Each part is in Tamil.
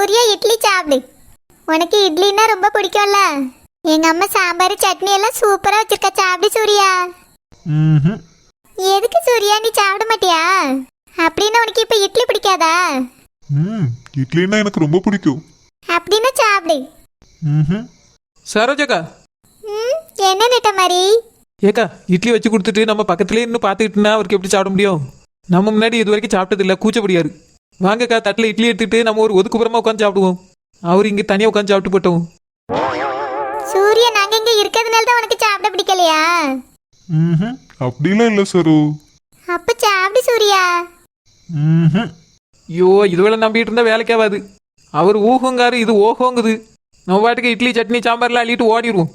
சூர்யா இட்லி சாப்பிடு. உனக்கு இட்லின்னா ரொம்ப பிடிக்கும்ல. எங்க அம்மா சாம்பார் சட்னி எல்லாம் சூப்பரா வச்சிருக்கா, சாப்பிடு சூர்யா. எதுக்கு சூர்யா நீ சாப்பிட மாட்டியா? அப்படின்னா உனக்கு இப்ப இட்லி பிடிக்காதா? இட்லின்னா எனக்கு ரொம்ப பிடிக்கும். அப்படின்னா சாப்பிடு. சரோஜக்கா. என்ன நெட்ட மாதிரி? ஏக்கா இட்லி வச்சு கொடுத்துட்டு நம்ம பக்கத்துலேயே இன்னும் பார்த்துக்கிட்டுனா அவருக்கு எப்படி சாப்பிட முடியும்? நம்ம முன்னாடி இது வரைக்கும் சாப்பிட்டது இல்லை, கூச்சப்படியாரு. வாங்கக்கா தட்டில் இட்லி எடுத்துட்டு நம்ம ஒரு ஒதுக்குப்புறமா உட்காந்து சாப்பிடுவோம். அவர் இங்கே தனியாக உட்காந்து சாப்பிட்டு போட்டோம். சூர்யா நாங்க இங்க இருக்கிறதுனால தான் உனக்கு சாப்பிட பிடிக்கலையா? அப்படிலாம் இல்லை சரு. அப்ப சாப்பிடு சூர்யா. ஐயோ இதுவேளை நம்பிட்டு இருந்தா வேலைக்காவாது. அவர் ஊகங்காரு, இது ஓஹோங்குது. நம்ம பாட்டுக்கு இட்லி சட்னி சாம்பார்லாம் அள்ளிட்டு ஓடிடுவோம்.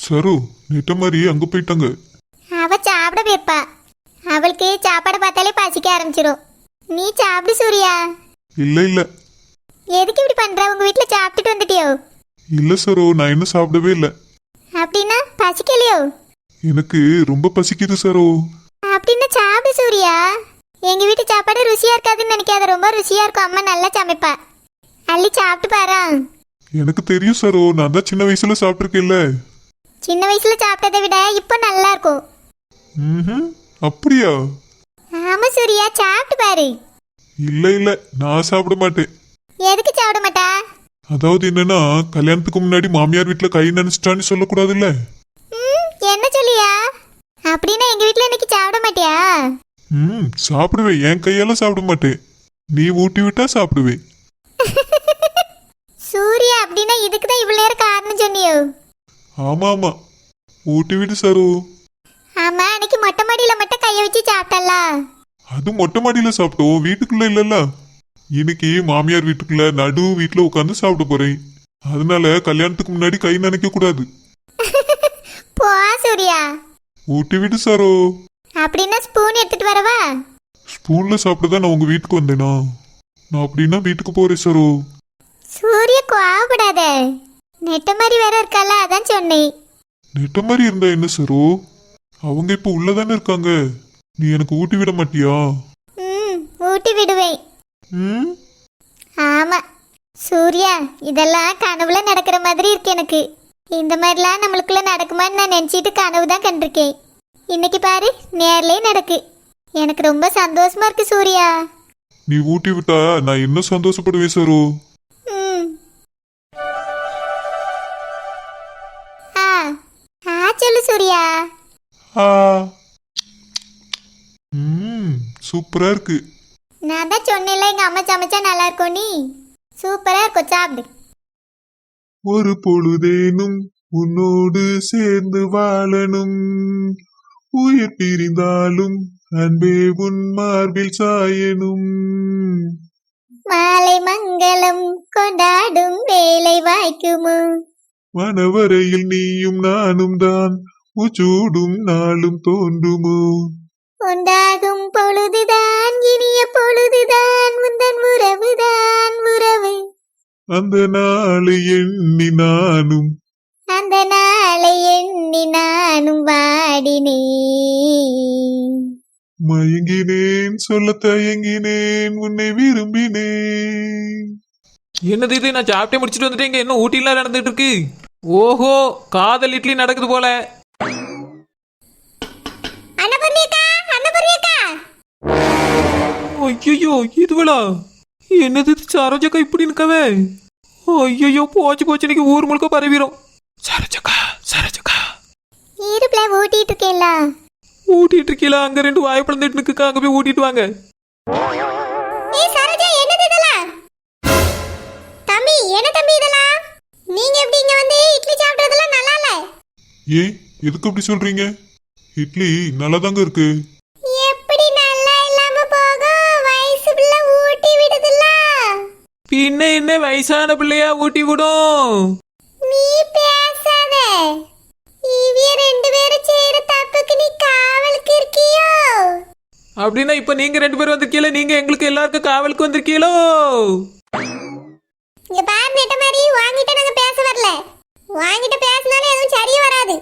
சரு நெட்ட மாதிரி அங்க போயிட்டாங்க. அவ சாப்பிட வைப்பா. அவளுக்கு சாப்பாடு பார்த்தாலே பசிக்க ஆரம்பிச்சிடும். நீ சாப்பிடு சூர்யா. இல்ல இல்ல. எதுக்கு இப்படி பண்ற? உங்க வீட்டுல சாப்பிட்டுட்டு வந்துட்டியோ? இல்ல சரு, நான் இன்னும் சாப்பிடவே இல்லை. அப்படின்னா பசிக்கலையோ? எனக்கு ரொம்ப பசிக்குது சரு. அப்படின்னா சாப்பிடு சூர்யா. எங்க வீட்டு சாப்பாடு ருசியா இருக்காதுன்னு நினைக்காத, ரொம்ப ருசியா இருக்கும். அம்மா நல்லா சமைப்பா. அள்ளி சாப்பிட்டு பாரா. எனக்கு தெரியும் சரு, நான் தான் சின்ன வயசுல சாப்பிட்டுருக்கேன்ல. சின்ன வயசுல சாப்பிட்டதை விட இப்போ நல்லா இருக்கும். அப்படியா? ஆமா சூர்யா, சாப்பிட்டு பாரு. இல்ல இல்ல, நான் சாப்பிட மாட்டேன். எதுக்கு சாப்பிட மாட்டா? அதாவது என்னன்னா, கல்யாணத்துக்கு முன்னாடி மாமியார் வீட்டுல கை நினைச்சிட்டான்னு சொல்லக்கூடாதுல்ல. என்ன சொல்லியா? அப்படின்னா எங்க வீட்டுல இன்னைக்கு சாப்பிட மாட்டியா? சாப்பிடுவேன். என் கையால சாப்பிட மாட்டேன். நீ ஊட்டி விட்டா சாப்பிடுவேன். சூர்யா அப்படின்னா இதுக்குதான் இவ்வளவு நேரம் காரணம் சொன்னியோ? ஆமா ஆமா, ஊட்டி விடு சரு. ஆமா, அன்னைக்கு மொட்டை மாடியில மட்டும் கைய வச்சு சாப்பிட்டல. அது மொட்டை மாடியில சாப்பிட்டோம், வீட்டுக்குள்ள இல்லல்ல. இன்னைக்கு மாமியார் வீட்டுக்குள்ள நடு வீட்டுல உட்காந்து சாப்பிட போறேன். அதனால கல்யாணத்துக்கு முன்னாடி கை நினைக்க கூடாது. போ சூர்யா. ஊட்டி விடு சரு. அப்படின்னா ஸ்பூன் எடுத்துட்டு வரவா? ஸ்பூன்ல சாப்பிட்டுதான் நான் உங்க வீட்டுக்கு வந்தேனா? நான் அப்படின்னா வீட்டுக்கு போறேன் சரு. சூர்யா கோவப்படாத. நெட்ட மாதிரி வேற இருக்கல, அதான் சொன்னேன். நெட்ட மாதிரி இருந்தா என்ன சரு? அவங்க இப்ப உள்ளதானே இருக்காங்க. நீ எனக்கு ஊட்டி விட மாட்டியா? ஊட்டி விடுவேன். ஆமா சூர்யா, இதெல்லாம் கனவுல நடக்கிற மாதிரி இருக்கு எனக்கு. இந்த மாதிரிலாம் நம்மளுக்குள்ள நடக்குமான்னு நான் நினைச்சிட்டு கனவு தான் கண்டிருக்கேன். இன்னைக்கு பாரு, நேர்லயே நடக்கு. எனக்கு ரொம்ப சந்தோஷமா இருக்கு சூர்யா. நீ ஊட்டி விட்டா நான் இன்னும் சந்தோஷப்படுவேன் சரு. சொல்லு சூர்யா. சூப்பரா இருக்கு. நான் தான் சொன்னேன்ல, எங்க அம்மா சமைச்சா நல்லா இருக்கும். நீ சூப்பரா இருக்கும், சாப்பிடு. ஒரு பொழுதேனும் உன்னோடு சேர்ந்து வாழணும், உயிர் பிரிந்தாலும் அன்பே உன் மார்பில் சாயணும். மாலை மங்களம் கொண்டாடும் வேலை வாய்க்குமோ, மனவரையில் நீயும் நானும் தான் உச்சூடும் நாளும் தோன்றுமோ. உண்டாகும் பொழுதுதான் இனிய பொழுதுதான், முந்தன் உறவுதான் உறவு. அந்த நாளை எண்ணி நானும் வாடினேன். மயங்கினேன், சொல்ல தயங்கினேன், உன்னை விரும்பினேன். என்னது இது? நான் சாப்பிட்டே முடிச்சுட்டு வந்துட்டேன். இங்க இன்னும் ஊட்டிலாம் நடந்துட்டு இருக்கு. ஓஹோ, காதல் இட்லி நடக்குது போல. ஐயோ இதுவளா? என்னது சரோஜக்கா இப்படி இருக்கவே? ஐயோ போச்சு போச்சு, இன்னைக்கு ஊர் முழுக்க பரவிடும். சரோஜக்கா சரோஜக்கா ஊட்டிட்டு இருக்கேன்ல. ஊட்டிட்டு இருக்கீங்களா? அங்க ரெண்டு வாய் பிளந்துட்டு இருக்குக்கா, அங்க போய் ஊட்டிட்டு வாங்க. தம்பி, என்ன தம்பி இதெல்லாம்? நீங்க எப்படி இங்க வந்து இட்லி சாப்பிடுறதெல்லாம் நல்லா இல்ல. ஏன் எதுக்கு அப்படி சொல்றீங்க? இட்லி நல்லாதாங்க இருக்கு. எப்படி நல்லா இல்லாம போகும்? வயசு பிள்ளை ஊட்டி விடுதுல்ல. பின்ன என்ன வயசான பிள்ளையா ஊட்டி விடும்? நீ பேசாத. இவிய ரெண்டு பேரும் செய்யற தப்புக்கு நீ காவலுக்கு இருக்கியோ? அப்படின்னா இப்ப நீங்க ரெண்டு பேரும் வந்திருக்கீங்களா? நீங்க எங்களுக்கு எல்லாருக்கும் காவலுக்கு வந்திருக்கீங்களோ? இங்க பாரு நெட்ட மாதிரி, வாங்கிட்ட நாங்க பேச வரல. வாங்கிட்ட பேசினாலே எதுவும் சரியா வராது.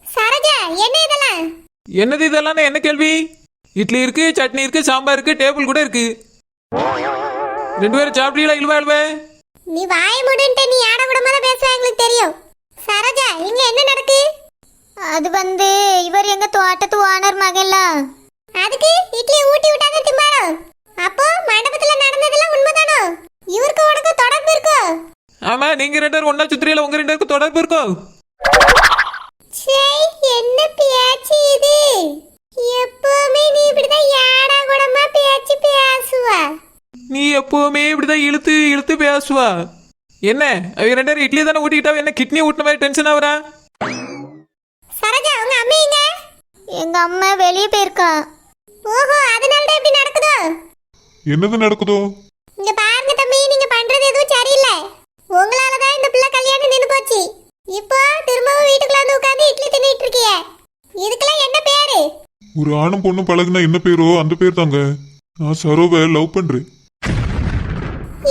சரோஜா, என்ன இதெல்லாம்? என்னது இதெல்லாம்? என்ன கேள்வி? இட்லி இருக்கு, சட்னி இருக்கு, சாம்பார் இருக்கு, டேபிள் கூட இருக்கு. ரெண்டு பேரும் சாப்பிட்டீங்களா இழுவா இழுவே? நீ வாய மூடுன்ட்டு நீ ஆட கூடமா தான் பேசுவ எங்களுக்கு தெரியும். சரோஜா இங்க என்ன நடக்கு? அது வந்து இவர் எங்க தோட்டத்து ஓனர் மகள்ல. அதுக்கு இட்லி ஊட்டி விட்டாத திம்பாரோ? அப்போ மண்டபத்துல நடந்ததெல்லாம் உண்மைதானோ? இவருக்கு உனக்கு தொடர்பு இருக்கோ? ஆமா, நீங்க ரெண்டு பேரும் ஒன்னா சுத்துறீங்களா? உங்க ரெண்டு பேருக்கு தொடர்பு இருக்கோ? சே, என்ன பேச்சு இது? எப்பவுமே நீ இப்படிதான் யாடா கூடமா பேச்சு பேசுவ. நீ எப்பவுமே இப்படிதான் இழுத்து இழுத்து பேசுவா. என்ன அவங்க ரெண்டு பேரும் இட்லி தானே ஊட்டிக்கிட்டா, என்ன கிட்னி ஊட்டின மாதிரி டென்ஷன் ஆகுறா? சரோஜா உங்க அம்மா எங்க? எங்க அம்மா வெளியே போயிருக்கா. ஓஹோ, அதனால தான் இப்படி நடக்குதோ? என்னது நடக்குதோ? இங்க பாருங்க தம்பி, நீங்க பண்றது எதுவும் சரியில்லை. உங்களால தான் இந்த பிள்ளை கல்யாணம் நின்னு போச்சு. இப்போ திரும்பவும் வீட்டுக்குள்ள வந்து உட்கார்ந்து இட்லி தின்னுட்டு இருக்கிய. இதுக்கெல்லாம் என்ன பேரு? ஒரு ஆணும் பொண்ணும் பழகுனா என்ன பேரோ அந்த பேர் தாங்க. நான் சரோவை லவ் பண்றேன்.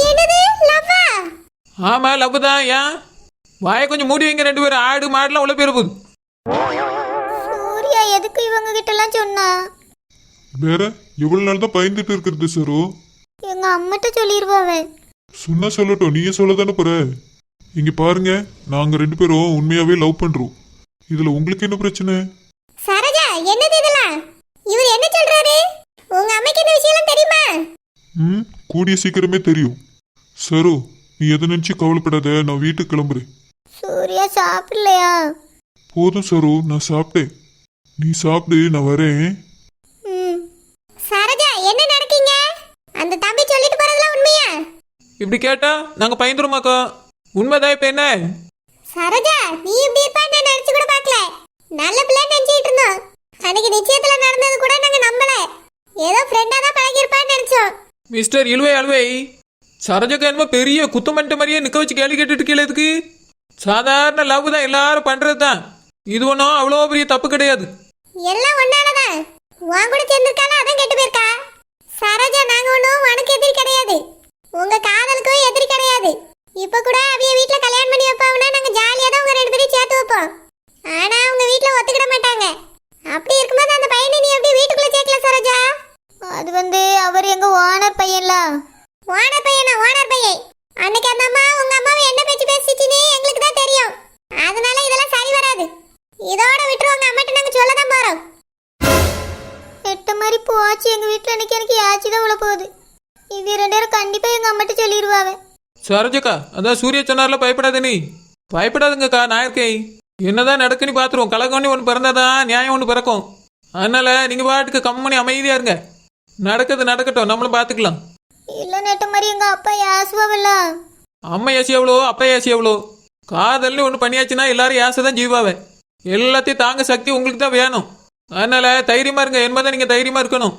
என்னது லவ்வா? ஆமா, லவ் தான். ஏன் வாயை கொஞ்சம் மூடி வைங்க ரெண்டு பேரும். ஆடு மாடுலாம் உள்ள பேர போகுது. சூர்யா எதுக்கு இவங்க கிட்ட எல்லாம் சொன்னா? வேற எவ்வளவு நாள் தான் பயந்துட்டு இருக்கிறது சரோ? எங்க அம்மிட்ட சொல்லிடுவாவே. சொன்னா சொல்லட்டும், நீயே சொல்ல தானே போற. இங்க பாருங்க, நாங்க ரெண்டு பேரும் உண்மையாவே லவ் பண்றோம். இதுல உங்களுக்கு என்ன பிரச்சனை? சரோஜா என்னது இதெல்லாம்? இவர் என்ன சொல்றாரு? உங்க அம்மைக்கு இந்த விஷயம் தெரியுமா? கூடிய சீக்கிரமே தெரியும். சரோ, நீ எதை நினைச்சு கவலைப்படாத, நான் வீட்டுக்கு கிளம்புறேன். சூர்யா சாப்பிடலையா? போதும் சரோ, நான் சாப்பிட்டேன். நீ சாப்பிடு, நான் வரேன். சரோஜா என்ன நடக்கீங்க? அந்த தம்பி சொல்லிட்டு போறதெல்லாம் உண்மையா? இப்படி கேட்டா நாங்க பயந்துருமாக்கா. உண்மைதான். இப்ப என்ன சரோஜா, நீ இப்படி இருப்பான்னு நான் நினைச்சு கூட பார்க்கல. நல்ல பிள்ளை நினைச்சிட்டு இருந்தோம். அன்னைக்கு நிச்சயத்துல நடந்தது கூட நாங்க நம்பல. ஏதோ ஃப்ரெண்டா தான் பழகி இருப்பான்னு நினைச்சோம். மிஸ்டர் இழுவை அழுவை, சரோஜாக்கா என்னமோ பெரிய குத்தமன்ட்ட மாதிரியே நிக்க வச்சு கேள்வி கேட்டுட்டு இருக்கீங்களே. இதுக்கு சாதாரண லவ் தான், எல்லாரும் பண்றது தான். இது ஒன்றும் அவ்வளோ பெரிய தப்பு கிடையாது. எல்லாம் ஒன்னாலதான். உன் கூட சேர்ந்திருக்கால அதான் கெட்டு போயிருக்கா. சரோஜா நாங்க ஒன்றும் உனக்கு எதிரி கிடையாது. உங்க காதலுக்கும் எதிரி கிடையாது. இப்ப கூட அவிய வீட்டுல கல்யாணம் பண்ணி வைப்பாங்கன்னா நாங்க ஜாலியா தான் உங்க ரெண்டு பேரையும் சேர்த்து வைப்போம். ஆனா உங்க வீட்டுல ஒத்துக்கிட மாட்டாங்க. அப்படி இருக்கும்போது அந்த பையனை நீ எப்படி வீட்டுக்குள்ள சேர்க்கல சரோஜா? அது வந்து அவர் எங்க ஓனர் பையன்ல. ஓனர் பையனா? ஓனர் பையன். அன்னைக்கு அந்த அம்மா உங்க அம்மாவை என்ன பேச்சு பேசிச்சுன்னு எங்களுக்கு தான் தெரியும். அதனால இதெல்லாம் சரி வராது. இதோட விட்டு உங்க அம்மாட்ட நாங்க சொல்ல தான் போறோம். எட்ட மாதிரி போச்சு எங்க வீட்டுல. அன்னைக்கு எனக்கு யாச்சி தான் உள்ள போகுது. இது ரெண்டு பேரும் கண்டிப்பா எங்க அம்மாட்ட சொல்லிடுவாங்க. சரோஜாக்கா, அதான் சூர்யா சொன்னார்ல, பயப்படாத. நீ பயப்படாதுங்கக்கா, நான் இருக்கேன். என்னதான் நடக்குன்னு பாத்துருவோம். கலகம்னு ஒன்று பிறந்தாதான் நியாயம் ஒன்று பிறக்கும். அதனால நீங்க பாட்டுக்கு கம்மனி அமைதியா இருங்க. நடக்கிறது நடக்கட்டும், நம்மளும் பாத்துக்கலாம். இல்ல நெட்ட மாதிரி எங்க அப்பா யாசுவாவல்ல. அம்மா ஏசி எவ்வளோ, அப்பா ஏசி எவ்வளோ. காதல்னு ஒன்று பண்ணியாச்சுன்னா எல்லாரும் ஏசதான் ஜீவாவே. எல்லாத்தையும் தாங்க சக்தி உங்களுக்கு தான் வேணும். அதனால தைரியமா இருங்க. என்பதை நீங்க தைரியமா இருக்கணும்.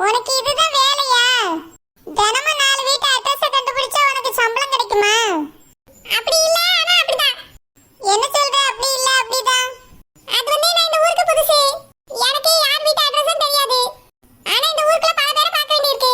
உனக்கு இதுதான் வேலையா? தினமும் 4 வீட்டு அட்ரஸ் கண்டுபிடிச்சா உனக்கு சம்பளம் கிடைக்குமா? அப்படி இல்ல, ஆனா அப்படிதான். என்ன சொல்ற? அப்படி இல்ல அப்படிதான். அது வந்து நான் இந்த ஊருக்கு புதுசு. எனக்கு யார் வீட்டு அட்ரஸும் தெரியாது. ஆனா இந்த ஊருக்குள்ள பல பேரை பார்க்க வேண்டியிருக்கு.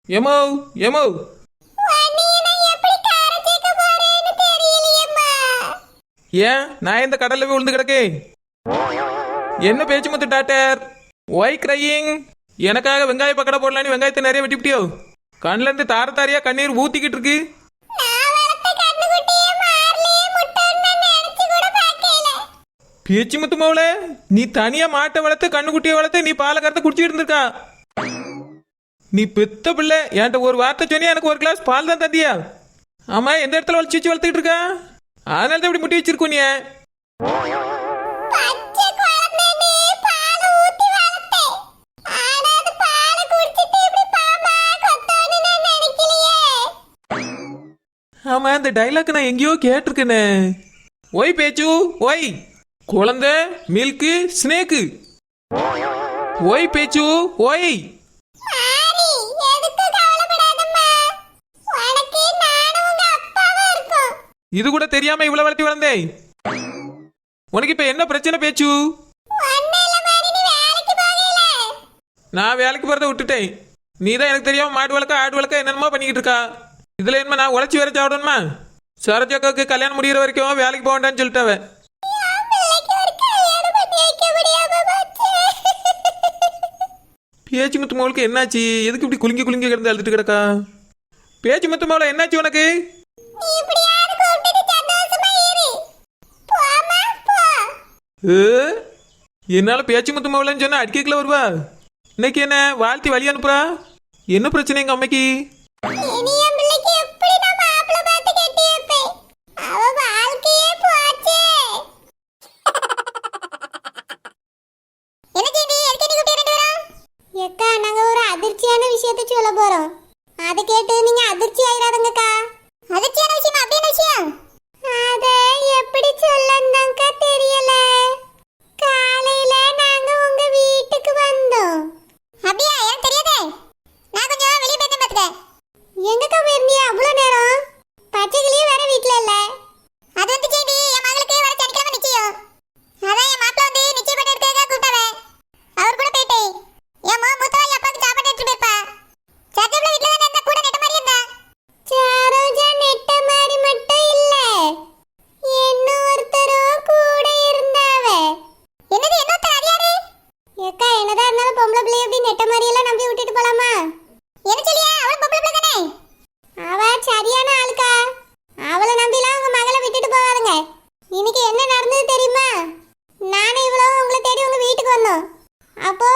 ஏமோ ஏமோ ஏன் நான் இந்த கடல்ல போய் விழுந்து கிடக்கேன்? என்ன பேச்சு முத்து டாக்டர்? Y crying? எனக்காக வெங்காய பக்கடை போடலான்னு வெங்காயத்தை நிறைய வெட்டிவிட்டியோ? கண்ணுல இருந்து தார தாரியா கண்ணீர் ஊத்திக்கிட்டு இருக்கு. பேச்சு முத்து மவுல, நீ தனியா மாட்டை வளர்த்து கண்ணுக்குட்டியை வளர்த்து நீ பாலை கறந்து குடிச்சிட்டு இருந்திருக்கா. நீ பெத்த பிள்ளை, என்கிட்ட ஒரு வார்த்தை சொன்னியா எனக்கு ஒரு கிளாஸ் பால் தான் தந்தியா? ஆமா, எந்த இடத்துல வச்சு வச்சு வளர்த்துக்கிட்டு இருக்கா? அதனால தான் இப்படி முட்டி வச்சிருக்கோம் நீ. ஆமா, இந்த டைலாக் நான் எங்கேயோ கேட்டிருக்கேனே. ஒய் பேச்சு ஒய், குழந்தை மில்கு ஸ்னேக்கு. ஒய் பேச்சு ஒய். இது கூட தெரியாம இவ்வளவு வளர்த்தி வளர்ந்தே. உனக்கு இப்ப என்ன பிரச்சனை பேச்சு? நான் வேலைக்கு போறத விட்டுட்டேன். நீ தான் எனக்கு தெரியாம மாடு வளர்க்க ஆடு வளர்க்க என்னென்னமோ பண்ணிக்கிட்டு இருக்கா. இதுல என்ன நான் உழைச்சி வேற சாப்பிடணுமா? சரஜக்காவுக்கு கல்யாணம் முடிகிற வரைக்கும் வேலைக்கு போக வேண்டாம்னு சொல்லிட்டாவ. பேச்சு முத்து மோளுக்கு என்னாச்சு? எதுக்கு இப்படி குலுங்கி குலுங்கி கிடந்து அழுதுட்டு கிடக்கா? பேச்சு முத்து மோள என்னாச்சு உனக்கு? என்னால பேச்சு முத்து மோளன்னு சொன்னா அடிக்கல வருவா. இன்னைக்கு என்ன வாழ்த்தி வழி அனுப்புறா? என்ன பிரச்சனை எங்க அம்மைக்கு? ஏக்கா, நாங்க ஒரு அதிர்ச்சியான விஷயத்தை சொல்ல போறோம். அதை கேட்டு நீங்க அதிர்ச்சி ஆயிராதுங்கக்கா. அதிர்ச்சியான விஷயம் அப்படின்னு விஷயம் அத எப்படி சொல்லந்தாக்கா தெரியல. காலையில நாங்க உங்க வீட்டுக்கு வந்தோம். அப்படியா? எனக்கு தெரியாதே. நான் கொஞ்சம் வெளியே போயிட்டேன் பாத்துக்க. எங்கக்கா போயிருந்தியா அவ்வளவு நேரம்? பச்சைக்கிளியே வேற வீட்டுல இல்ல. அது வந்து செய்தி என் மகளுக்கு வர சனிக்கிழமை நிச்சயம். அதான் என் மாப்பிள்ள வந்து நிச்சயம் பண்ணி எடுக்கிறதுக்காக கூப்பிட்டாவே. அவர் கூட போயிட்டேன். என் மூத்தவாளி அப்பாவுக்கு சாப்பாடு எடுத்து போயிருப்பா. சத்தியம்ல வீட்டுல தான் இருந்தா, கூட நெட்ட மாதிரி இருந்தா. சரோஜா நெட்ட மாதிரி மட்டும் இல்ல, இன்னொருத்தரும் கூட இருந்தாவ. என்னது இன்னொருத்தர்? அது யாரு? ஏக்கா, என்னதான் இருந்தாலும் பொம்பளை பிள்ளை எப்படி நெட்ட மாதிரி எல்லாம் நம்பி விட்டுட்டு போலாமா? என்ன சொல்லியா? அவளும் பொம்பளை பிள்ளை தானே. அவ சரியான ஆளுக்கா. அவளை நம்பிலாம் உங்க மகளை விட்டுட்டு போவாதுங்க. இன்னைக்கு என்ன நடந்தது தெரியுமா? நானும் இவ்வளவு உங்களை தேடி உங்க வீட்டுக்கு வந்தோம். அப்போ